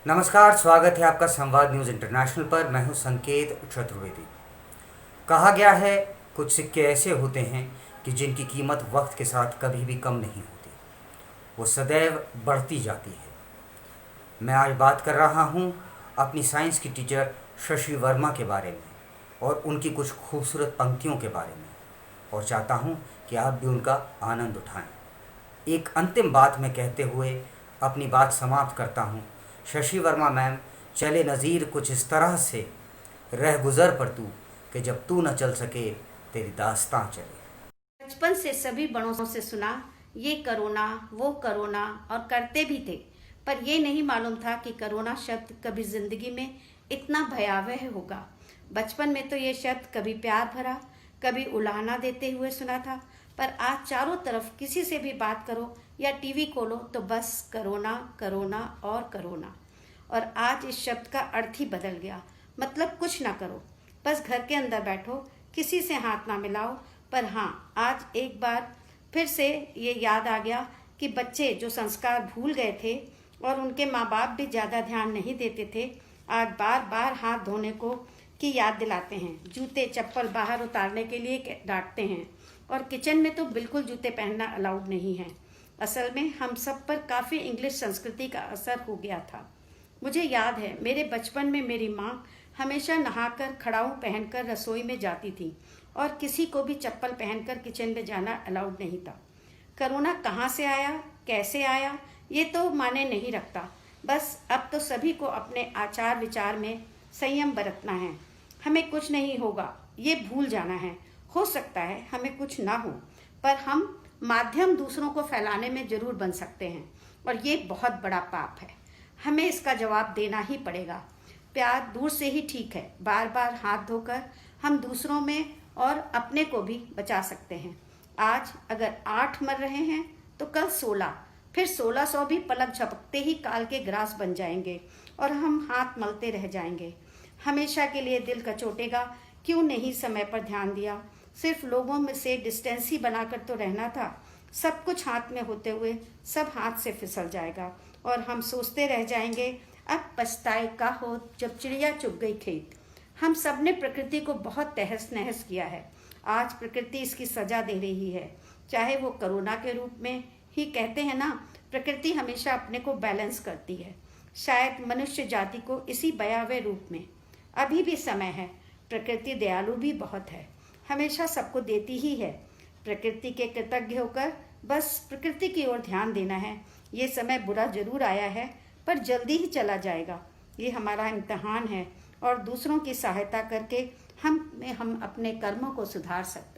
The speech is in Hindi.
नमस्कार, स्वागत है आपका संवाद न्यूज़ इंटरनेशनल पर। मैं हूं संकेत चतुर्वेदी। कहा गया है कुछ सिक्के ऐसे होते हैं कि जिनकी कीमत वक्त के साथ कभी भी कम नहीं होती, वो सदैव बढ़ती जाती है। मैं आज बात कर रहा हूं अपनी साइंस की टीचर शशि वर्मा के बारे में और उनकी कुछ खूबसूरत पंक्तियों के बारे में, और चाहता हूं कि आप भी उनका आनंद उठाएं। एक अंतिम बात मैं कहते हुए अपनी बात समाप्त करता हूं। शशि वर्मा मैम, चले नज़ीर कुछ इस तरह से, रह गुज़र पर तू कि जब तू न चल सके तेरी दास्तां चले। बचपन से सभी बड़ों से सुना ये करोना वो करोना, और करते भी थे, पर ये नहीं मालूम था कि करोना शब्द कभी जिंदगी में इतना भयावह होगा। बचपन में तो ये शब्द कभी प्यार भरा, कभी उलाहना देते हुए सुना था, पर आज चारों तरफ किसी से भी बात करो या टीवी खोलो तो बस करोना करोना और करोना। और आज इस शब्द का अर्थ ही बदल गया। मतलब कुछ ना करो, बस घर के अंदर बैठो, किसी से हाथ ना मिलाओ। पर हाँ, आज एक बार फिर से ये याद आ गया कि बच्चे जो संस्कार भूल गए थे और उनके माँ बाप भी ज़्यादा ध्यान नहीं देते थे, आज बार बार हाथ धोने को की याद दिलाते हैं। जूते चप्पल बाहर उतारने के लिए डांटते हैं, और किचन में तो बिल्कुल जूते पहनना अलाउड नहीं है। असल में हम सब पर काफ़ी इंग्लिश संस्कृति का असर हो गया था। मुझे याद है, मेरे बचपन में मेरी माँ हमेशा नहाकर खड़ाऊ पहनकर रसोई में जाती थी, और किसी को भी चप्पल पहनकर किचन में जाना अलाउड नहीं था। कोरोना कहाँ से आया, कैसे आया, ये तो माने नहीं रखता। बस अब तो सभी को अपने आचार विचार में संयम बरतना है। हमें कुछ नहीं होगा, ये भूल जाना है। हो सकता है हमें कुछ ना हो, पर हम माध्यम दूसरों को फैलाने में जरूर बन सकते हैं, और ये बहुत बड़ा पाप है। हमें इसका जवाब देना ही पड़ेगा। प्यार दूर से ही ठीक है, बार बार हाथ धोकर हम दूसरों में और अपने को भी बचा सकते हैं। आज अगर 8 मर रहे हैं तो कल 16, फिर 1600 भी पलक झपकते ही काल के ग्रास बन जाएंगे, और हम हाथ मलते रह जाएंगे। हमेशा के लिए दिल कचोटेगा, क्यों नहीं समय पर ध्यान दिया। सिर्फ लोगों में से डिस्टेंस ही बनाकर तो रहना था। सब कुछ हाथ में होते हुए सब हाथ से फिसल जाएगा, और हम सोचते रह जाएंगे अब पछताए का हो जब चिड़िया चुग गई खेत। हम सब ने प्रकृति को बहुत तहस नहस किया है। आज प्रकृति इसकी सजा दे रही है, चाहे वो कोरोना के रूप में ही। कहते हैं ना, प्रकृति हमेशा अपने को बैलेंस करती है। शायद मनुष्य जाति को इसी भयावह रूप में अभी भी समय है। प्रकृति दयालु भी बहुत है, हमेशा सबको देती ही है। प्रकृति के कृतज्ञ होकर बस प्रकृति की ओर ध्यान देना है। ये समय बुरा जरूर आया है, पर जल्दी ही चला जाएगा। ये हमारा इम्तिहान है, और दूसरों की सहायता करके हम अपने कर्मों को सुधार सकते हैं।